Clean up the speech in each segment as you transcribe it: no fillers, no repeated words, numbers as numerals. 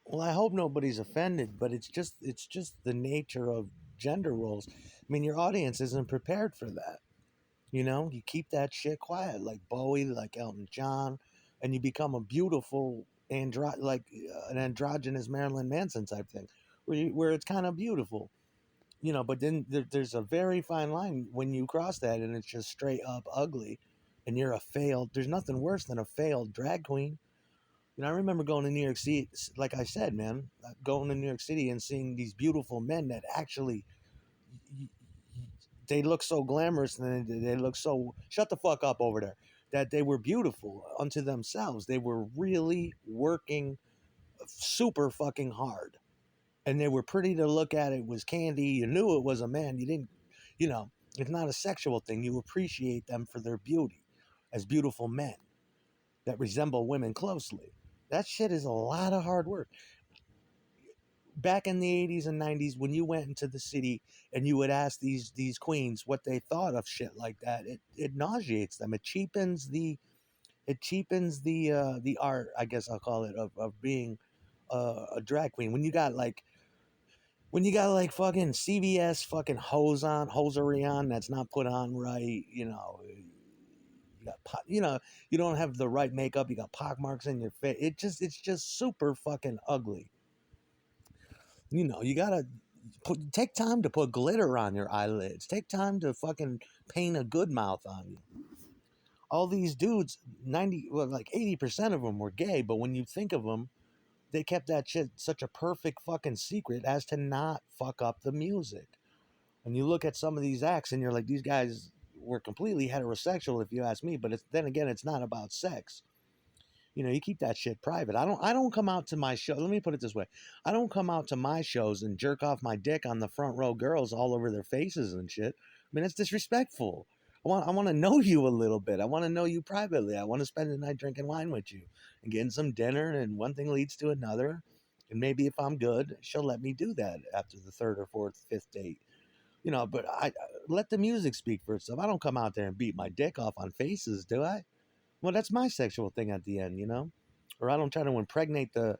Well, I hope nobody's offended, but it's just the nature of gender roles. I mean, your audience isn't prepared for that. You keep that shit quiet, like Bowie, like Elton John, and you become a beautiful an androgynous Marilyn Manson type thing, where it's kind of beautiful. But then there's a very fine line when you cross that, and it's just straight up ugly, and you're a failed. There's nothing worse than a failed drag queen. I remember going to New York City, like I said, man, going to New York City and seeing these beautiful men that actually they look so glamorous and they look so shut the fuck up over there, that they were beautiful unto themselves. They were really working super fucking hard, and they were pretty to look at. It was candy. You knew it was a man. You didn't, it's not a sexual thing. You appreciate them for their beauty as beautiful men that resemble women closely. That shit is a lot of hard work. Back in the 80s and 90s, when you went into the city and you would ask these queens what they thought of shit like that, it nauseates them. It cheapens the art, I guess I'll call it, of being a drag queen. When you got like fucking CVS fucking hosiery on that's not put on right, you don't have the right makeup, you got pock marks in your face. It's just super fucking ugly. You gotta take time to put glitter on your eyelids. Take time to fucking paint a good mouth on you. All these dudes, 80% of them were gay, but when you think of them, they kept that shit such a perfect fucking secret as to not fuck up the music. And you look at some of these acts and you're like, these guys were completely heterosexual, if you ask me. But then again, it's not about sex. You keep that shit private. I don't come out to my show. Let me put it this way. I don't come out to my shows and jerk off my dick on the front row girls all over their faces and shit. I mean, it's disrespectful. I want to know you a little bit. I want to know you privately. I want to spend the night drinking wine with you and getting some dinner, and one thing leads to another. And maybe if I'm good, she'll let me do that after the third or fourth, fifth date. But I let the music speak for itself. I don't come out there and beat my dick off on faces, do I? Well, that's my sexual thing at the end. Or I don't try to impregnate the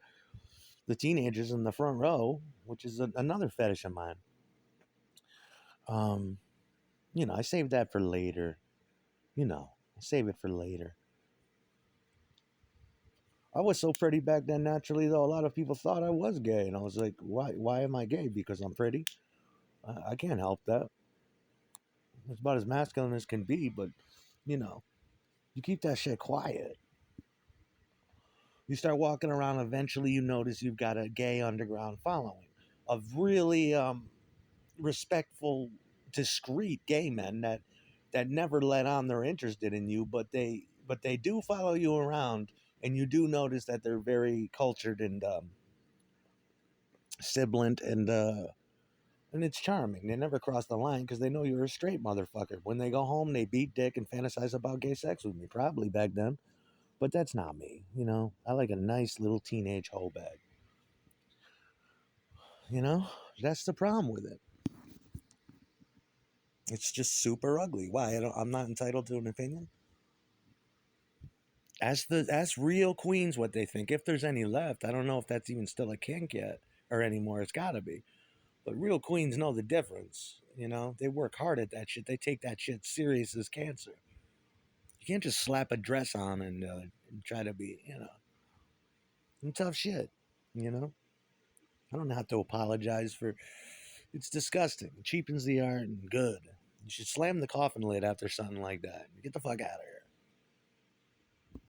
teenagers in the front row, which is another fetish of mine. Um, I save that for later. I save it for later. I was so pretty back then. Naturally, though, a lot of people thought I was gay, and I was like, "Why? Why am I gay? Because I'm pretty? I can't help that. It's about as masculine as can be, but you know, you keep that shit quiet. You start walking around, eventually you notice you've got a gay underground following of really respectful, discreet gay men that never let on they're interested in you, but they do follow you around, and you do notice that they're very cultured and sibilant, and it's charming. They never cross the line because they know you're a straight motherfucker. When they go home, they beat dick and fantasize about gay sex with me, probably back then. But that's not me. I like a nice little teenage hoe bag. You know, that's the problem with it. It's just super ugly. Why? I'm not entitled to an opinion. Ask real queens what they think, if there's any left. I don't know if that's even still a kink yet or anymore. It's got to be. But real queens know the difference. They work hard at that shit. They take that shit serious as cancer. You can't just slap a dress on and try to be. And tough shit. You know. I don't have to apologize for. It's disgusting. It cheapens the art and good. You should slam the coffin lid after something like that. Get the fuck out of here.